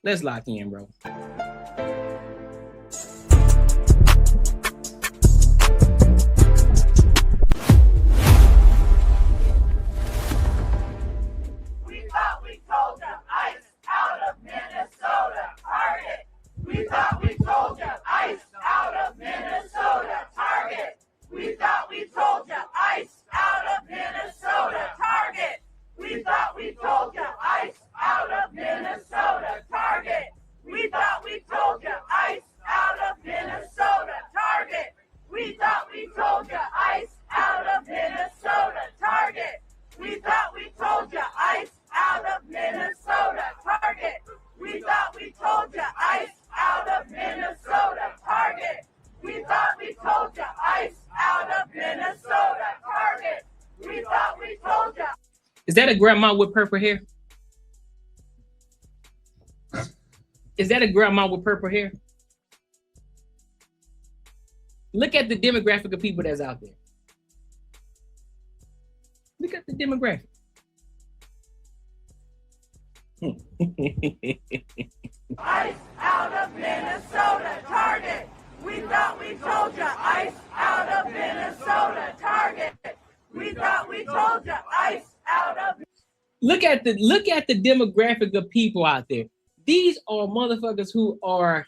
Let's lock in, bro. Is that a grandma with purple hair? Is that a grandma with purple hair? Look at the demographic of people that's out there. Look at the demographic. ICE out of Minnesota, Target. We thought we told you, ICE out of Minnesota, Target. We thought we told you, ICE out of. Look at the demographic of people out there. These are motherfuckers who are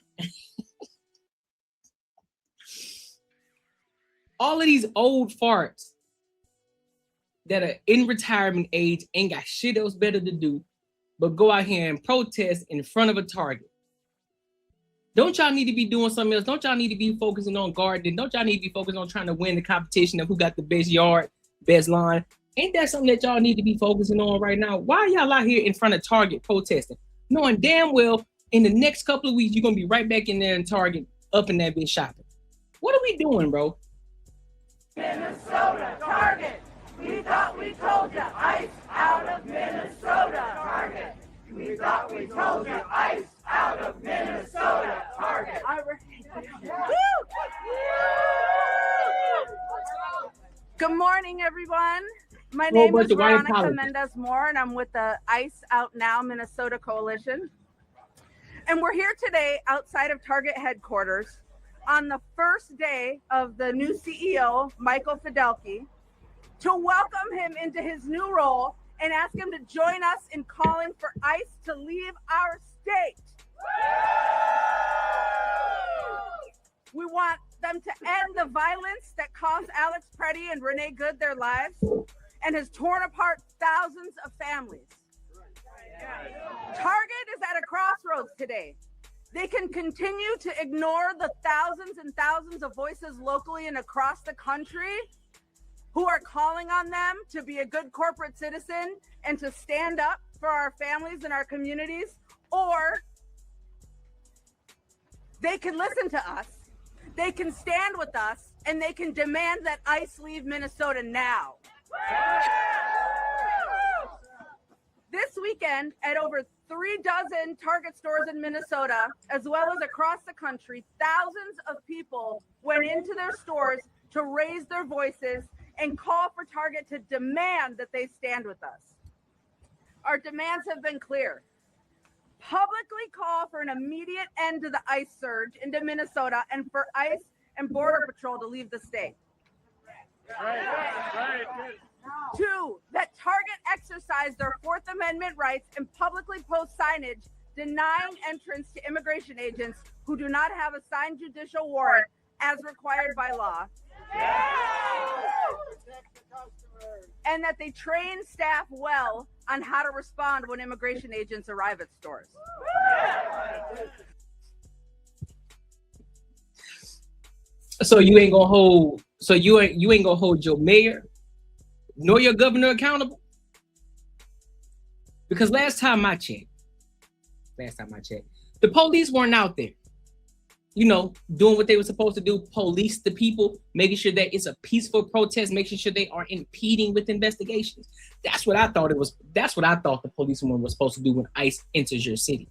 all of these old farts that are in retirement age, ain't got shit else better to do but go out here and protest in front of a Target. Don't y'all need to be doing something else? Don't y'all need to be focusing on gardening? Don't y'all need to be focused on trying to win the competition of who got the best yard, best line? Ain't that something that y'all need to be focusing on right now? Why are y'all out here in front of Target protesting, knowing damn well in the next couple of weeks you're gonna be right back in there in Target up in that bitch shopping? What are we doing, bro? Minnesota, Target. We thought we told you, ICE out of Minnesota, Target. We thought we told you, ICE out of Minnesota, Target. Good morning, everyone. My name is Veronica Mendez-Moore, and I'm with the ICE Out Now Minnesota Coalition. And we're here today outside of Target headquarters on the first day of the new CEO, Michael Fidelki, to welcome him into his new role and ask him to join us in calling for ICE to leave our state. We want them to end the violence that cost Alex Preddy and Renee Good their lives and has torn apart thousands of families. Target is at a crossroads today. They can continue to ignore the thousands and thousands of voices locally and across the country who are calling on them to be a good corporate citizen and to stand up for our families and our communities, or they can listen to us, they can stand with us, and they can demand that ICE leave Minnesota now. This weekend, at over 36 Target stores in Minnesota, as well as across the country, thousands of people went into their stores to raise their voices and call for Target to demand that they stand with us. Our demands have been clear. Publicly call for an immediate end to the ICE surge into Minnesota and for ICE and Border Patrol to leave the state. Right. 2, that Target exercise their Fourth Amendment rights and publicly post signage denying entrance to immigration agents who do not have a signed judicial warrant as required by law. And that they train staff well on how to respond when immigration agents arrive at stores. So you ain't gonna hold your mayor nor your governor accountable? Because last time I checked, the police weren't out there, doing what they were supposed to do, police the people, making sure that it's a peaceful protest, making sure they are impeding with investigations. That's what I thought the policeman was supposed to do when ICE enters your city.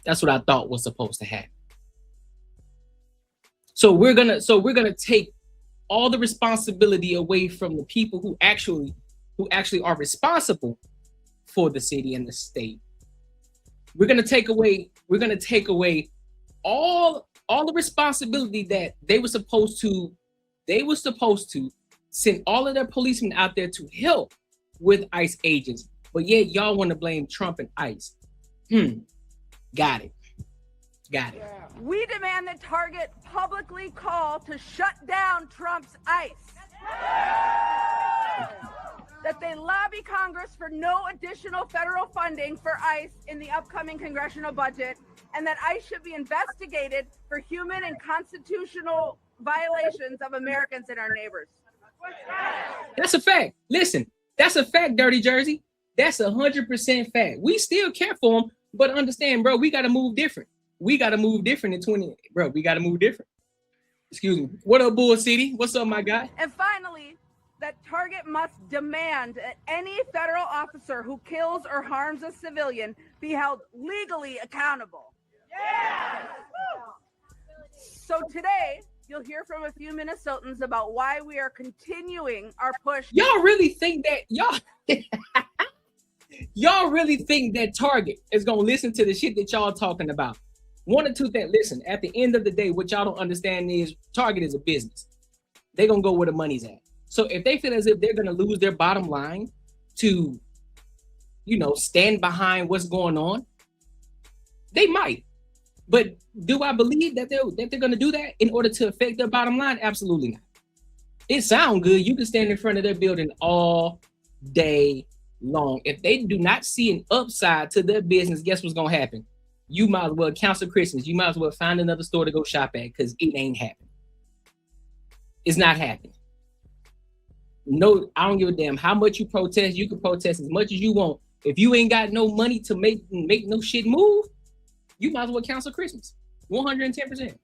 That's what I thought was supposed to happen. So we're gonna take all the responsibility away from the people who actually are responsible for the city and the state, We're gonna take away all the responsibility that they were supposed to send all of their policemen out there to help with ICE agents, but yet y'all want to blame Trump and ICE. Got it. We demand that Target publicly call to shut down Trump's ICE. That they lobby Congress for no additional federal funding for ICE in the upcoming congressional budget, and that ICE should be investigated for human and constitutional violations of Americans and our neighbors. That's a fact. Listen, that's a fact, Dirty Jersey. That's 100% fact. We still care for them, but understand, bro, we got to move different. We got to move different in 20, bro. We got to move different. Excuse me. What up, Bull City? What's up, my guy? And finally, that Target must demand that any federal officer who kills or harms a civilian be held legally accountable. Yeah. So today, you'll hear from a few Minnesotans about why we are continuing our push. Y'all really think that y'all really think that Target is gonna listen to the shit that y'all talking about? One or two things. Listen, at the end of the day, what y'all don't understand is Target is a business. They're gonna go where the money's at. So if they feel as if they're gonna lose their bottom line to, stand behind what's going on, they might. But do I believe that they're gonna do that in order to affect their bottom line? Absolutely not. It sounds good. You can stand in front of their building all day long. If they do not see an upside to their business, guess what's gonna happen? You might as well cancel Christmas. You might as well find another store to go shop at, because it ain't happening. It's not happening. No, I don't give a damn how much you protest. You can protest as much as you want. If you ain't got no money to make no shit move, you might as well cancel Christmas. 110%.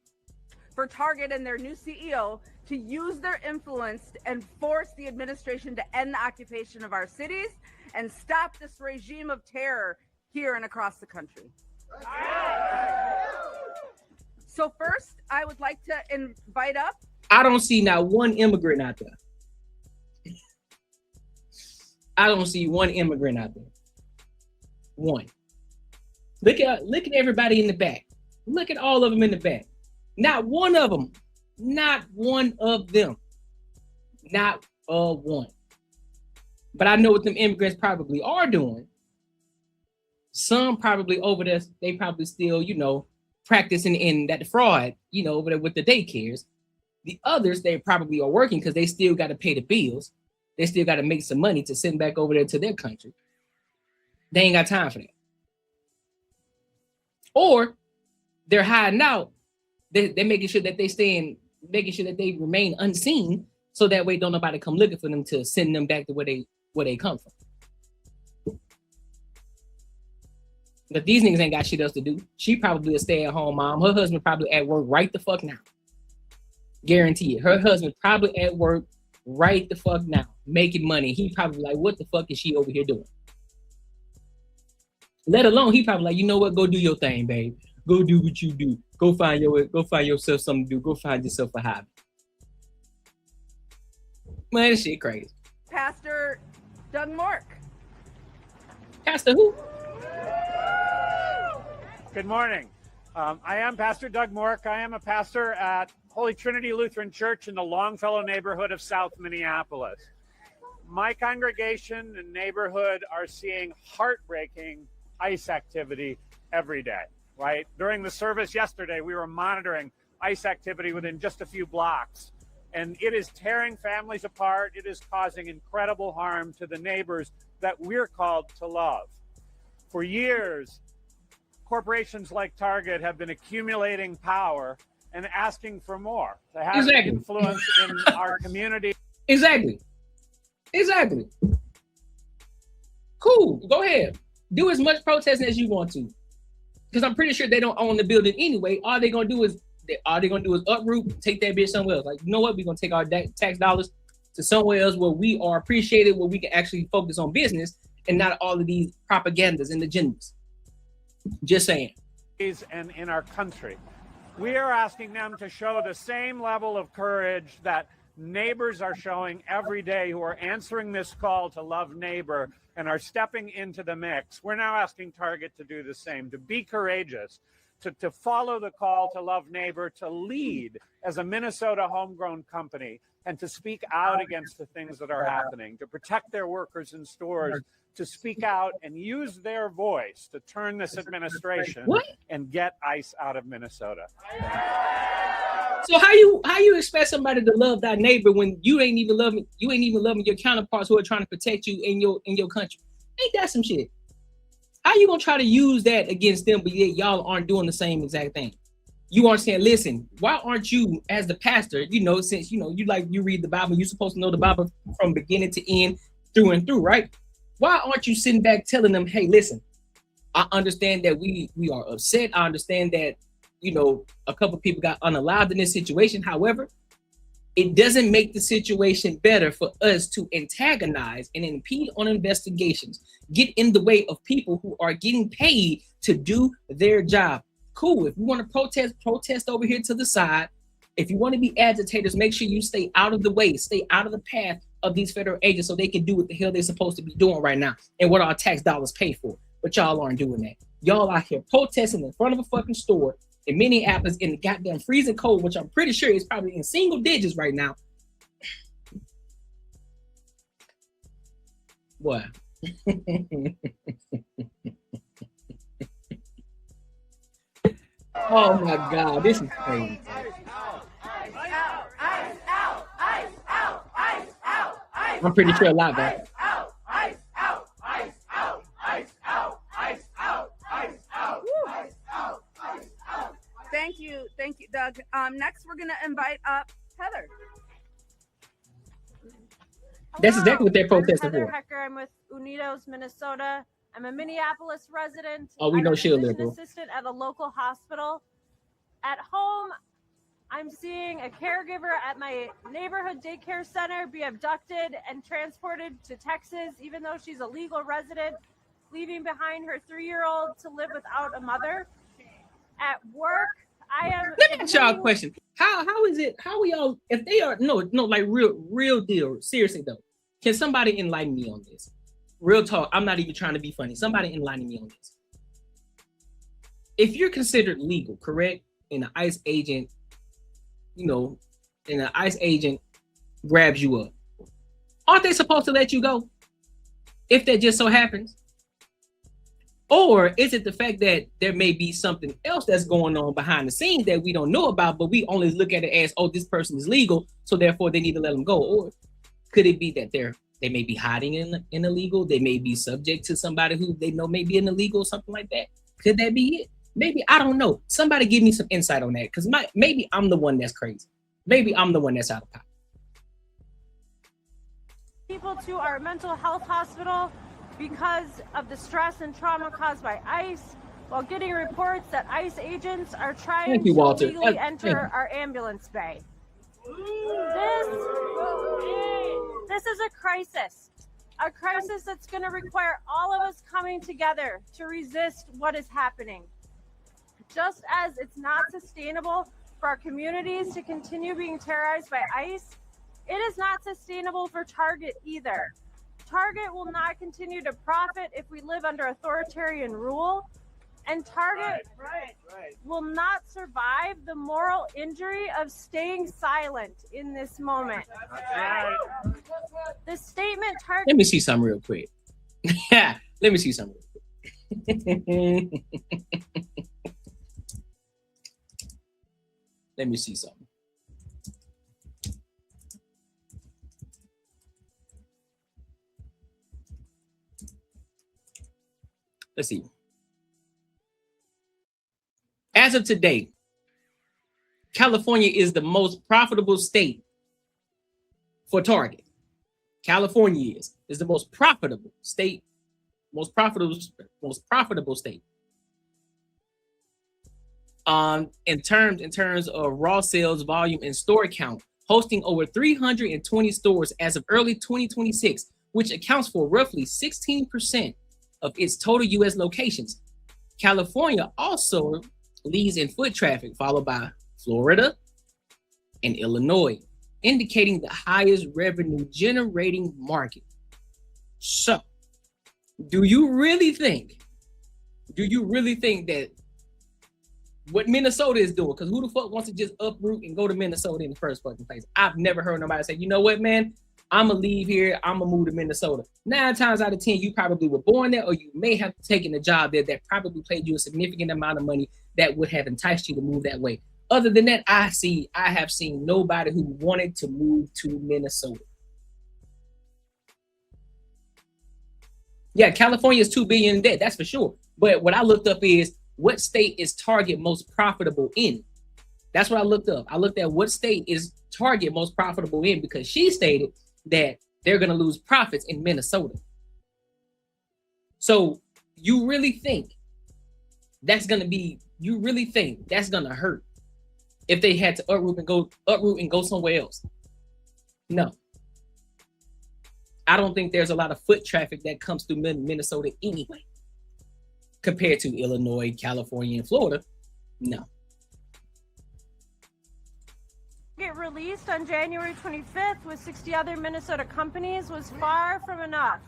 For Target and their new CEO to use their influence and force the administration to end the occupation of our cities and stop this regime of terror here and across the country. So first, I would like to invite up. I don't see not one immigrant out there. I don't see one immigrant out there. One. Look at everybody in the back. Look at all of them in the back. Not one of them. Not one of them. Not one. But I know what them immigrants probably are doing. Some probably over there, they probably still, practicing in that fraud, over there with the daycares. The others, they probably are working because they still got to pay the bills. They still got to make some money to send back over there to their country. They ain't got time for that. Or they're hiding out. They're making sure that making sure that they remain unseen, so that way don't nobody come looking for them to send them back to where they come from. But these niggas ain't got shit else to do. She probably a stay-at-home mom. Her husband probably at work right the fuck now. Guarantee it. Her husband probably at work right the fuck now, making money. He probably like, what the fuck is she over here doing? Let alone, he probably like, you know what? Go do your thing, babe. Go do what you do. Go find yourself something to do. Go find yourself a hobby. Man, this shit crazy. Pastor Doug Mork. Pastor who? Good morning. I am Pastor Doug Mork. I am a pastor at Holy Trinity Lutheran Church in the Longfellow neighborhood of South Minneapolis. My congregation and neighborhood are seeing heartbreaking ICE activity every day, right? During the service yesterday, we were monitoring ICE activity within just a few blocks, and it is tearing families apart. It is causing incredible harm to the neighbors that we're called to love. For years, corporations like Target have been accumulating power and asking for more to have influence in our community. Exactly. Cool. Go ahead. Do as much protesting as you want to, because I'm pretty sure they don't own the building anyway. All they're gonna do is uproot, take that bitch somewhere else. Like, you know what? We're gonna take our tax dollars to somewhere else where we are appreciated, where we can actually focus on business and not all of these propagandas and agendas. Just saying. And in our country, we are asking them to show the same level of courage that neighbors are showing every day who are answering this call to love neighbor and are stepping into the mix. We're now asking Target to do the same, to be courageous, to follow the call to love neighbor, to lead as a Minnesota homegrown company, and to speak out against the things that are happening, to protect their workers in stores, to speak out and use their voice to turn this administration and get ICE out of Minnesota. So how you expect somebody to love thy neighbor when you ain't even loving your counterparts who are trying to protect you in your country? Ain't that some shit? How you gonna try to use that against them, but yet y'all aren't doing the same exact thing? You aren't saying, listen, why aren't you, as the pastor, since you read the Bible, you're supposed to know the Bible from beginning to end, through and through, right? Why aren't you sitting back telling them, hey, listen, I understand that we are upset. I understand that, a couple of people got unallowed in this situation. However, it doesn't make the situation better for us to antagonize and impede on investigations, get in the way of people who are getting paid to do their job. Cool. If you want to protest over here to the side. If you want to be agitators, make sure you stay out of the way, stay out of the path of these federal agents so they can do what the hell they're supposed to be doing right now and what our tax dollars pay for. But y'all aren't doing that. Y'all out here protesting in front of a fucking store in Minneapolis in the goddamn freezing cold, which I'm pretty sure is probably in single digits right now. What? Oh my God, this is crazy. I'm pretty sure a lot, man. Thank you, Doug. Next, we're gonna invite up Heather. That's exactly what they're protesting I'm Heather for. Hecker. I'm with Unidos, Minnesota. I'm a Minneapolis resident. Oh, we know she'll I'm a live, physician bro. assistant at a local hospital. At home, I'm seeing a caregiver at my neighborhood daycare center be abducted and transported to Texas, even though she's a legal resident, leaving behind her 3-year-old to live without a mother. At work, I am. Let me ask y'all a question. How is it? How are y'all? If they are like real deal. Seriously though, can somebody enlighten me on this? Real talk. I'm not even trying to be funny. Somebody enlighten me on this. If you're considered legal, correct, and an ICE agent, and an ICE agent grabs you up, aren't they supposed to let you go? If that just so happens. Or is it the fact that there may be something else that's going on behind the scenes that we don't know about, but we only look at it as, oh, this person is legal, so therefore they need to let them go? Or could it be that they may be hiding in illegal? They may be subject to somebody who they know may be an illegal or something like that. Could that be it? Maybe, I don't know. Somebody give me some insight on that, because maybe I'm the one that's crazy. Maybe I'm the one that's out of pocket. People to our mental health hospital because of the stress and trauma caused by ICE, while getting reports that ICE agents are trying to illegally enter our ambulance bay. This is a crisis that's going to require all of us coming together to resist what is happening. Just as it's not sustainable for our communities to continue being terrorized by ICE, it is not sustainable for Target either. Target will not continue to profit if we live under authoritarian rule, and Target will not survive the moral injury of staying silent in this moment. The statement Target... Let me see something real quick. Let me see something real quick. Let me see something. Let's see. As of today, California is the most profitable state for Target. California is the most profitable state, most profitable state. In terms of raw sales volume and store count, hosting over 320 stores as of early 2026, which accounts for roughly 16% of its total U.S. locations. California also leads in foot traffic, followed by Florida and Illinois. indicating the highest revenue generating market. So, do you really think that what Minnesota is doing? Because who the fuck wants to just uproot and go to Minnesota in the first fucking place? I've never heard nobody say, you know what, man, I'm gonna leave here, I'm gonna move to Minnesota. 9 times out of 10, you probably were born there, or you may have taken a job there that probably paid you a significant amount of money that would have enticed you to move that way. Other than that, I have seen nobody who wanted to move to Minnesota. Yeah, California is $2 billion in debt, that's for sure. But what I looked up is, what state is Target most profitable in? That's what I looked up. I looked at what state is Target most profitable in, because she stated that they're going to lose profits in Minnesota. So you really think that's going to hurt if they had to uproot and go somewhere else? No. I don't think there's a lot of foot traffic that comes through Minnesota anyway, compared to Illinois, California, and Florida. No. It released on January 25th with 60 other Minnesota companies was far from enough.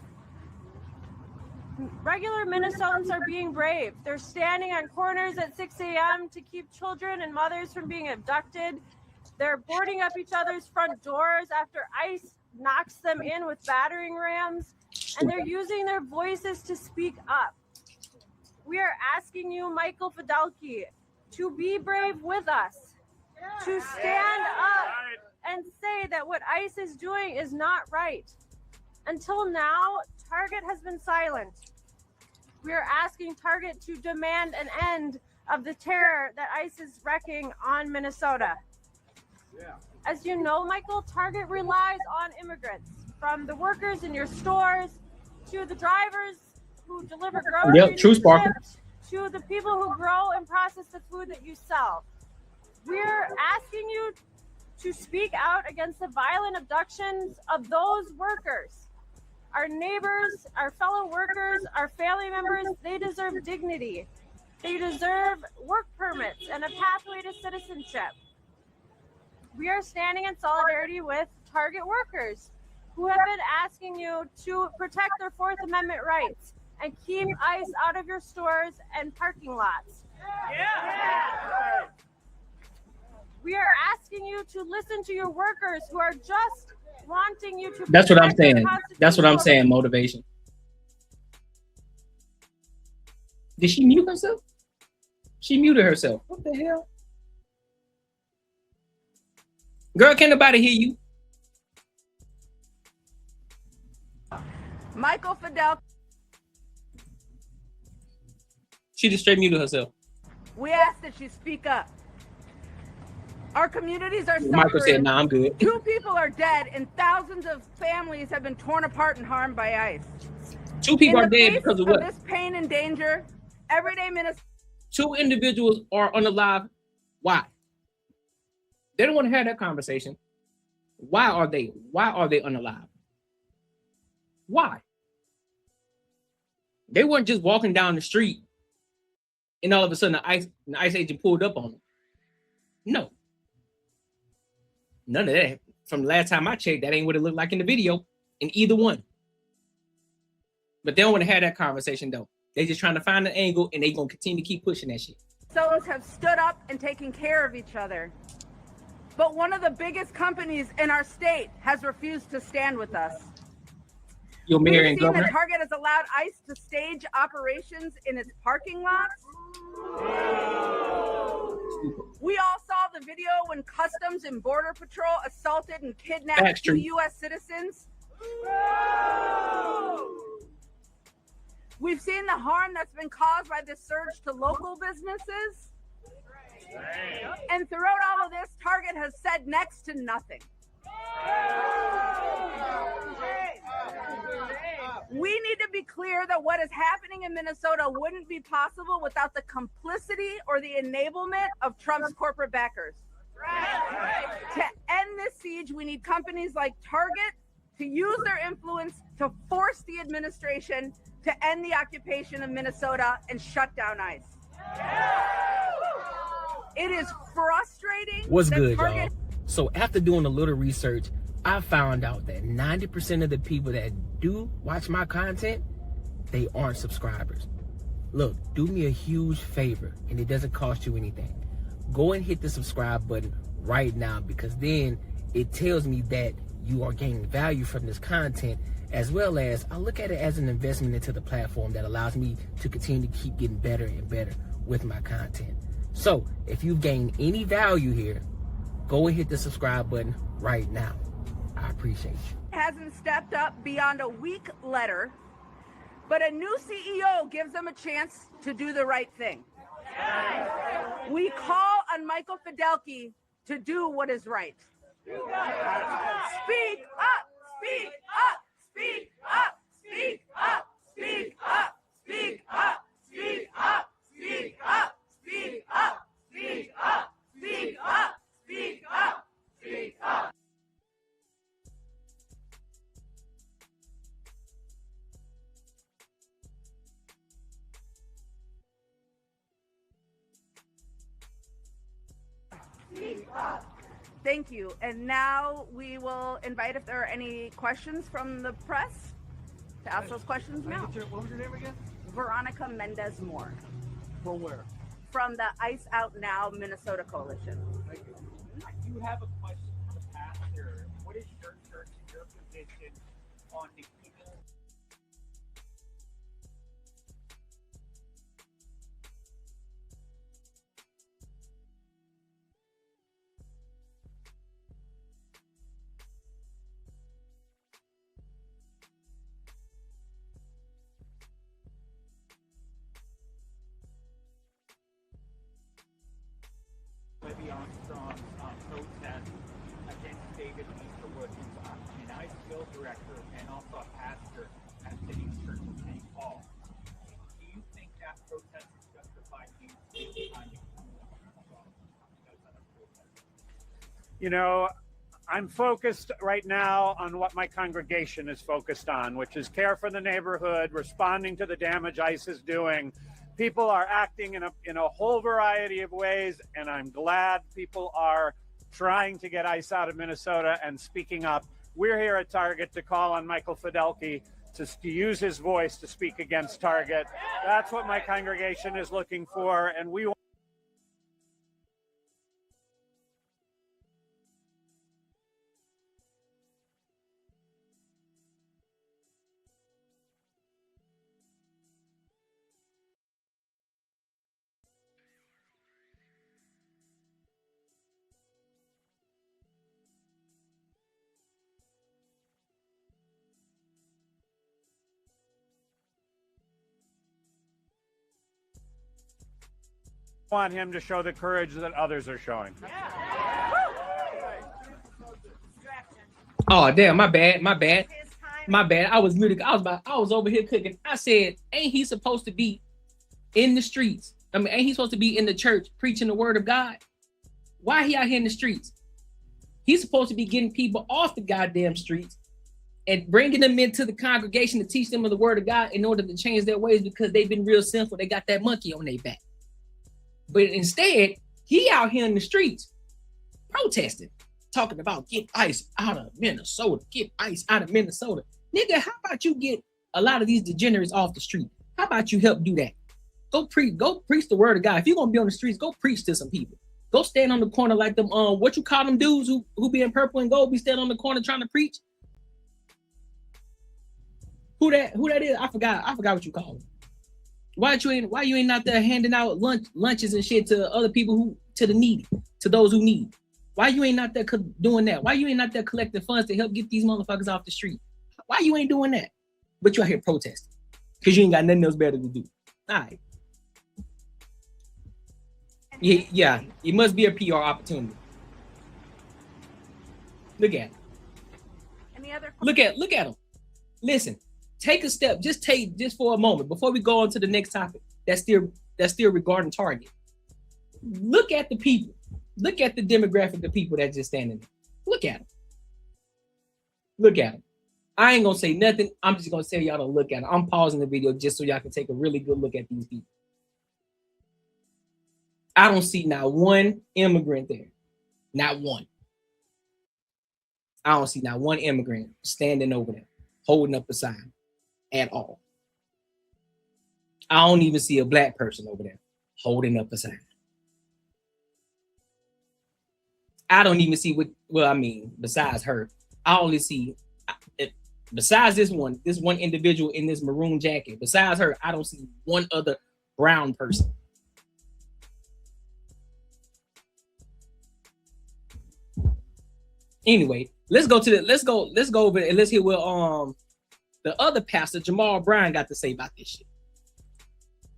Regular Minnesotans are being brave. They're standing on corners at 6 a.m. to keep children and mothers from being abducted. They're boarding up each other's front doors after ICE knocks them in with battering rams, and they're using their voices to speak up. We are asking you, Michael Fidelki, to be brave with us, to stand up and say that what ICE is doing is not right. Until now, Target has been silent. We are asking Target to demand an end of the terror that ICE is wreaking on Minnesota. As you know, Michael, Target relies on immigrants, from the workers in your stores to the drivers who deliver groceries to the people who grow and process the food that you sell. We're asking you to speak out against the violent abductions of those workers. Our neighbors, our fellow workers, our family members, they deserve dignity. They deserve work permits and a pathway to citizenship. We are standing in solidarity with Target workers who have been asking you to protect their Fourth Amendment rights and keep ICE out of your stores and parking lots. We are asking you to listen to your workers who are just wanting you to. That's what I'm saying. That's what I'm saying. Motivation. Did she mute herself? She muted herself. What the hell? Girl, can't nobody hear you? Michael Fidel. She just straight muted herself. We ask that you speak up. Our communities are suffering. Michael said, "Nah, I'm good." 2 people are dead and thousands of families have been torn apart and harmed by ICE. 2 people are dead because of what? This pain and danger, everyday Minnesota. 2 individuals are unalive. Why? They don't want to have that conversation. Why are they unalive? Why? They weren't just walking down the street and all of a sudden the ICE agent pulled up on them. No. None of that. From the last time I checked, that ain't what it looked like in the video in either one. But they don't want to have that conversation though. They just trying to find an angle and they gonna continue to keep pushing that shit. Minnesotans have stood up and taken care of each other. But one of the biggest companies in our state has refused to stand with us. Your mayor and We've seen governor. that Target has allowed ICE to stage operations in its parking lots. We all saw the video when Customs and Border Patrol assaulted and kidnapped 2 U.S. citizens. We've seen the harm that's been caused by this surge to local businesses. And throughout all of this, Target has said next to nothing. We need to be clear that what is happening in Minnesota wouldn't be possible without the complicity or the enablement of Trump's corporate backers. To end this siege, we need companies like Target to use their influence to force the administration to end the occupation of Minnesota and shut down ICE. It is frustrating. What's that good, Target y'all? So after doing a little research, I found out that 90% of the people that do watch my content, they aren't subscribers. Look, do me a huge favor, and it doesn't cost you anything. Go and hit the subscribe button right now, because then it tells me that you are gaining value from this content, as well as I look at it as an investment into the platform that allows me to continue to keep getting better and better with my content. So if you've gained any value here, go and hit the subscribe button right now. I appreciate you. Hasn't stepped up beyond a weak letter, but a new CEO gives them a chance to do the right thing. We call on Michael Fidelki to do what is right. Speak up, speak up, speak up, speak up, speak up, speak up, speak up, speak up, speak up, speak up, speak up, speak up, speak up. Thank you. And now we will invite if there are any questions from the press to ask those questions now. What was your name again? Veronica Mendez Moore From where? from the Ice Out Now Minnesota Coalition. Thank you. I do have a question for the pastor. What is your church and your position on the people? Levy Armstrong's protest against David Easterwood, who's an ICE field director and also a pastor at City's Church in St. Paul. Do you think that protest is justified? Do you stand behind it? You know, I'm focused right now on what my congregation is focused on, which is care for the neighborhood, responding to the damage ICE is doing. People are acting in a whole variety of ways, and I'm glad people are trying to get ICE out of Minnesota and speaking up. We're here at Target to call on Michael Fidelki to use his voice to speak against Target. That's what my congregation is looking for, and we want him to show the courage that others are showing. Oh damn, my bad. I was muted. I was over here cooking. I said, ain't he supposed to be in the streets? I mean, ain't he supposed to be in the church preaching the word of God? Why he out here in the streets? He's supposed to be getting people off the goddamn streets and bringing them into the congregation to teach them of the word of God in order to change their ways, because they've been real sinful. They got that monkey on their back. But instead, he out here in the streets protesting, talking about get ICE out of Minnesota, get ICE out of Minnesota. Nigga, how about you get a lot of these degenerates off the street? How about you help do that? Go preach the word of God. If you're gonna be on the streets, go preach to some people. Go stand on the corner like them, what you call them dudes who be in purple and gold, be standing on the corner trying to preach? Who that is? I forgot what you call them. Why you ain't out there handing out lunches and shit to other people to the needy, to those who need? Why you ain't out there doing that? Why you ain't out there collecting funds to help get these motherfuckers off the street? Why you ain't doing that? But you out here protesting because you ain't got nothing else better to do. All right. Yeah, it must be a PR opportunity. Look at him. Any other Look at him. Listen. Take a step, just for a moment before we go on to the next topic. That's still regarding Target. Look at the people. Look at the demographic of people that just standing there. Look at them. Look at them. I ain't gonna say nothing. I'm just gonna tell y'all to look at them. I'm pausing the video just so y'all can take a really good look at these people. I don't see not one immigrant there. Not one. I don't see not one immigrant standing over there, holding up a sign at all. I don't even see a black person over there holding up a sign. I don't even see what, well, I mean, besides her, I only see, besides this one individual in this maroon jacket, besides her, I don't see one other brown person. Anyway, let's go over and let's hear what the other pastor, Jamal Bryant, got to say about this shit.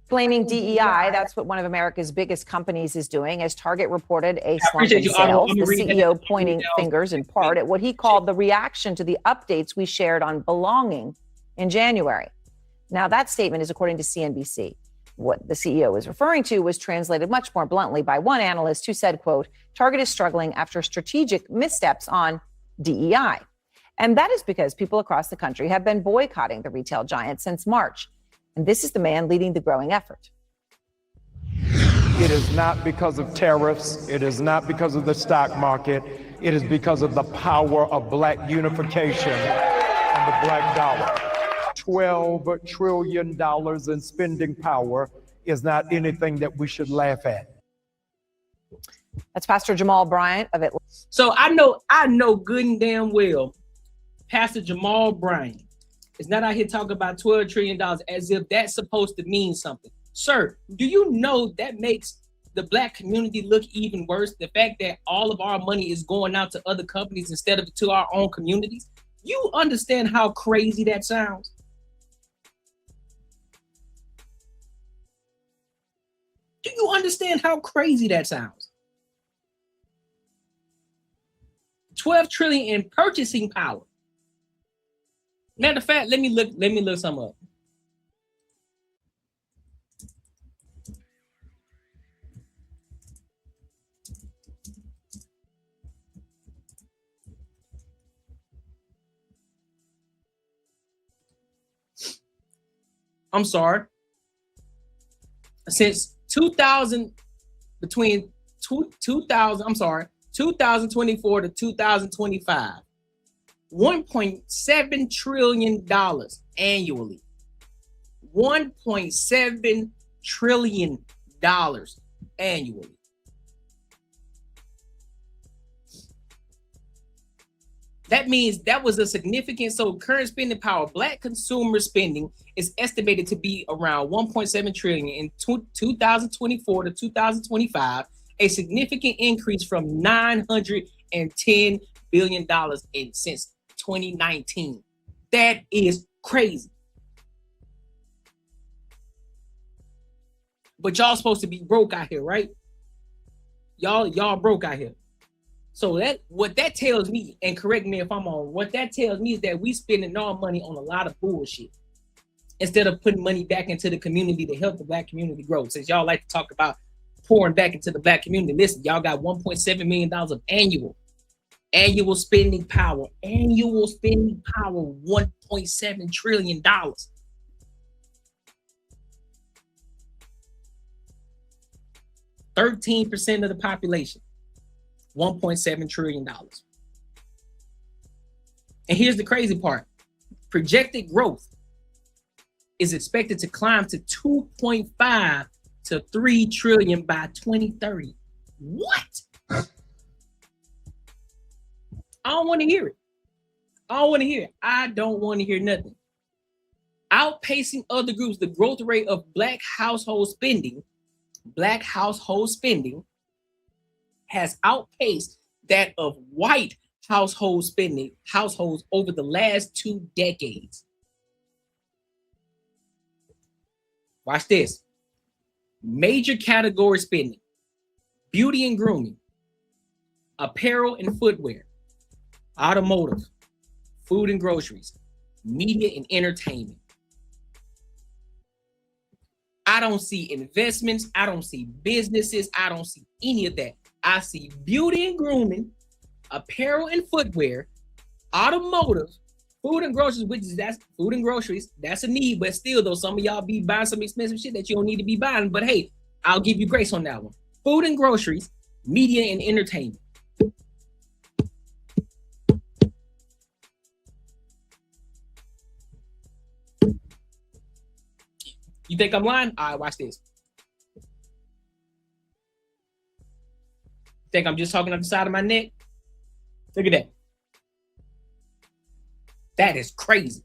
Blaming DEI, that's what one of America's biggest companies is doing, as Target reported a slump in sales. The CEO pointing fingers in part at what he called the reaction to the updates we shared on belonging in January. Now, that statement is according to CNBC. What the CEO was referring to was translated much more bluntly by one analyst who said, quote, Target is struggling after strategic missteps on DEI. And that is because people across the country have been boycotting the retail giant since March. And this is the man leading the growing effort. It is not because of tariffs. It is not because of the stock market. It is because of the power of black unification and the black dollar. $12 trillion in spending power is not anything that we should laugh at. That's Pastor Jamal Bryant of Atlanta. So I know good and damn well, Pastor Jamal Bryant is not out here talking about $12 trillion as if that's supposed to mean something. Sir, do you know that makes the black community look even worse? The fact that all of our money is going out to other companies instead of to our own communities. You understand how crazy that sounds? Do you understand how crazy that sounds? 12 trillion in purchasing power. Matter of fact, let me look some up. I'm sorry. Since 2024 to 2025, $1.7 trillion annually. $1.7 trillion annually. That means that was a significant, so current spending power, black consumer spending is estimated to be around 1.7 trillion in 2024 to 2025, a significant increase from $910 billion since 2019. That is crazy. But y'all supposed to be broke out here, right? Y'all broke out here. So what that tells me, and correct me if I'm wrong, what that tells me is that we spending our money on a lot of bullshit instead of putting money back into the community to help the black community grow. Since y'all like to talk about pouring back into the black community, listen, y'all got $1.7 million of annual spending power. Annual spending power, $1.7 trillion. 13% of the population. $1.7 trillion. And here's the crazy part. Projected growth is expected to climb to 2.5 to 3 trillion by 2030. What? I don't want to hear it. I don't want to hear it. I don't want to hear nothing. Outpacing other groups, the growth rate of black household spending has outpaced that of white households over the last 2 decades. Watch this. Major category spending: beauty and grooming, apparel and footwear, automotive, food and groceries, media and entertainment. I don't see investments. I don't see businesses. I don't see any of that. I see beauty and grooming, apparel and footwear, automotive, food and groceries, that's food and groceries. That's a need, but still though, some of y'all be buying some expensive shit that you don't need to be buying. But hey, I'll give you grace on that one. Food and groceries, media and entertainment. You think I'm lying? All right, watch this. Think I'm just talking off the side of my neck? Look at that. That is crazy.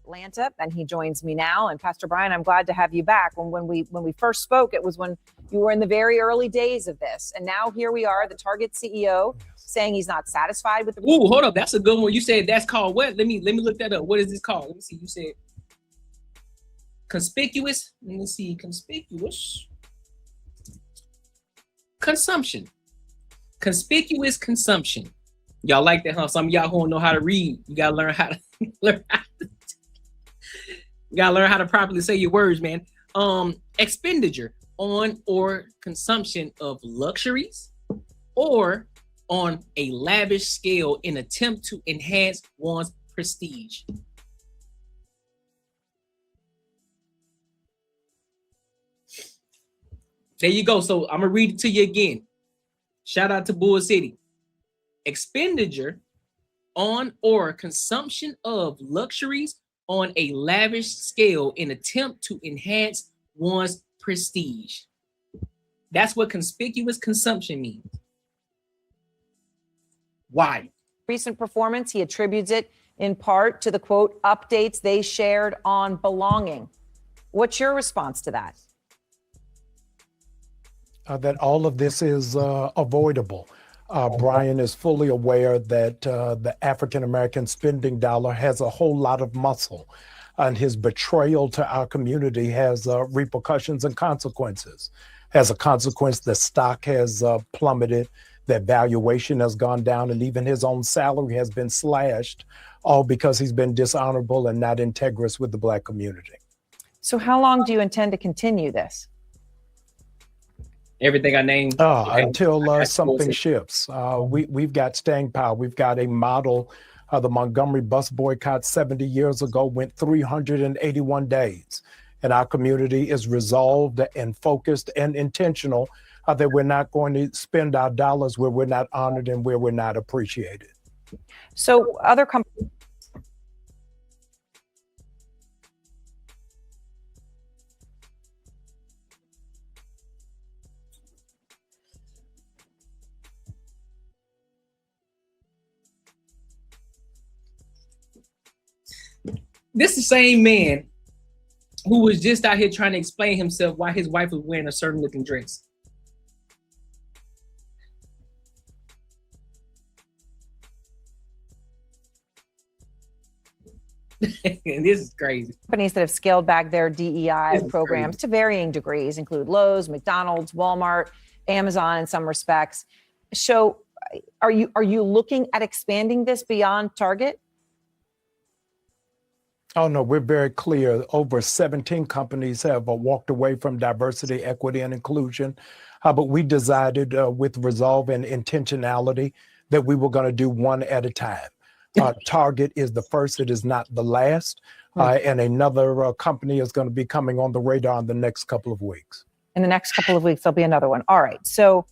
Atlanta, and he joins me now. And Pastor Brian, I'm glad to have you back. When we first spoke, it was when you were in the very early days of this, and now here we are, the Target CEO saying he's not satisfied with the. Ooh, hold up, that's a good one. You said that's called what? Let me look that up. What is this called? Let me see. You said conspicuous. Let me see, conspicuous consumption. Conspicuous consumption. Y'all like that, huh? Some of y'all who don't know how to read, you gotta learn how to learn how to properly say your words, man. Expenditure on or consumption of luxuries or on a lavish scale in attempt to enhance one's prestige. There you go. So I'm gonna read it to you again. Shout out to Bull City. Expenditure on or consumption of luxuries on a lavish scale in attempt to enhance one's prestige. That's what conspicuous consumption means. Why? Recent performance, he attributes it in part to the quote updates they shared on belonging. What's your response to that? That all of this is avoidable. Brian is fully aware that the African-American spending dollar has a whole lot of muscle, and his betrayal to our community has repercussions and consequences. As a consequence, the stock has plummeted, that valuation has gone down, and even his own salary has been slashed, all because he's been dishonorable and not integrous with the Black community. So how long do you intend to continue this? Everything I named. Until something shifts. We've got staying power. We've got a model. The Montgomery bus boycott 70 years ago went 381 days. And our community is resolved and focused and intentional that we're not going to spend our dollars where we're not honored and where we're not appreciated. So other companies. This is the same man who was just out here trying to explain himself why his wife was wearing a certain looking dress. And this is crazy. Companies that have scaled back their DEI programs to varying degrees include Lowe's, McDonald's, Walmart, Amazon in some respects. So are you looking at expanding this beyond Target? Oh, no, we're very clear. Over 17 companies have walked away from diversity, equity, and inclusion. But we decided with resolve and intentionality that we were going to do one at a time. Target is the first, it is not the last. And another company is going to be coming on the radar in the next couple of weeks. In the next couple of weeks, there'll be another one. All right. So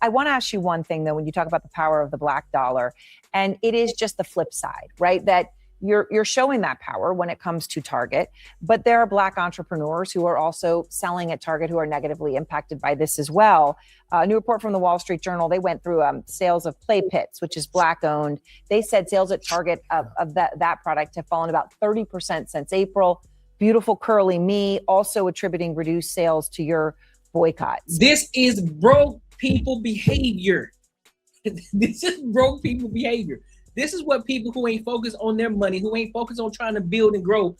I want to ask you one thing, though, when you talk about the power of the Black dollar, and it is just the flip side, right? That you're showing that power when it comes to Target, but there are Black entrepreneurs who are also selling at Target who are negatively impacted by this as well. A new report from the Wall Street Journal, they went through sales of Play Pits, which is Black owned. They said sales at Target of that product have fallen about 30% since April. Beautiful Curly Me also attributing reduced sales to your boycotts. This is broke people behavior. This is broke people behavior. This is what people who ain't focused on their money, who ain't focused on trying to build and grow,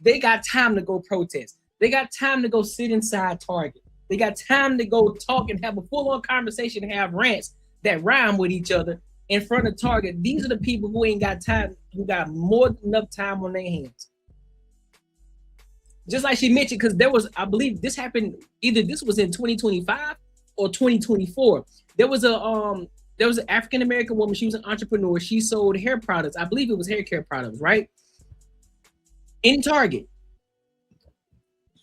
they got time to go protest. They got time to go sit inside Target. They got time to go talk and have a full-on conversation and have rants that rhyme with each other in front of Target. These are the people who ain't got time, who got more than enough time on their hands. Just like she mentioned, because there was, I believe this happened, either this was in 2025 or 2024. There was an African-American woman. She was an entrepreneur. She sold hair products. I believe it was hair care products, right? In Target.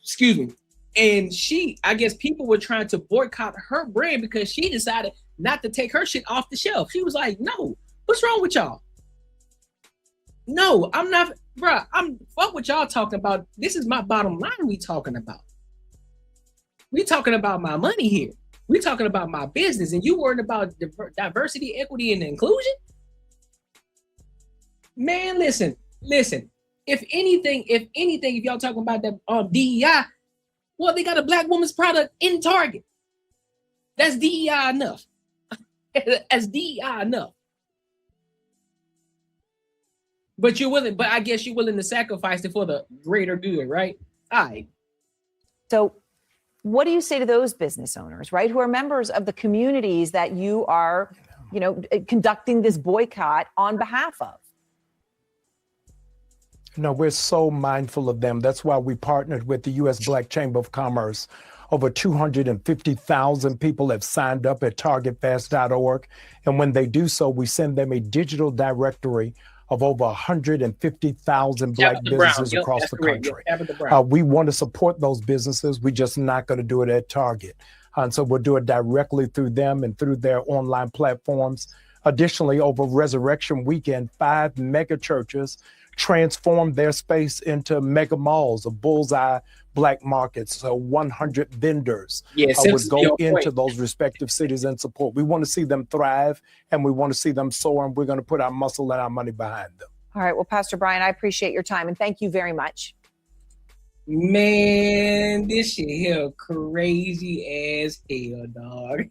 Excuse me. And I guess people were trying to boycott her brand because she decided not to take her shit off the shelf. She was like, no, what's wrong with y'all? No, I'm not, bro. I'm fuck what y'all talking about. This is my bottom line. We talking about my money here. We talking about my business, and you worried about diversity, equity, and inclusion. Man, listen. If anything, if y'all talking about that DEI, well, they got a black woman's product in Target. That's DEI enough. That's DEI enough. But I guess you're willing to sacrifice it for the greater good, right? All right. So what do you say to those business owners, right, who are members of the communities that you are, conducting this boycott on behalf of? No, we're so mindful of them. That's why we partnered with the U.S. Black Chamber of Commerce. Over 250,000 people have signed up at targetfest.org. And when they do so, we send them a digital directory of over 150,000 Black businesses across the country. We want to support those businesses. We're just not going to do it at Target. And so we'll do it directly through them and through their online platforms. Additionally, over Resurrection Weekend, 5 mega churches transformed their space into mega malls, a bullseye Black markets. So 100 vendors would go into those respective cities and support. We want to see them thrive, and we want to see them soar, and we're going to put our muscle and our money behind them. All right. Well, Pastor Brian, I appreciate your time, and thank you very much. Man, this shit here crazy as hell, dog.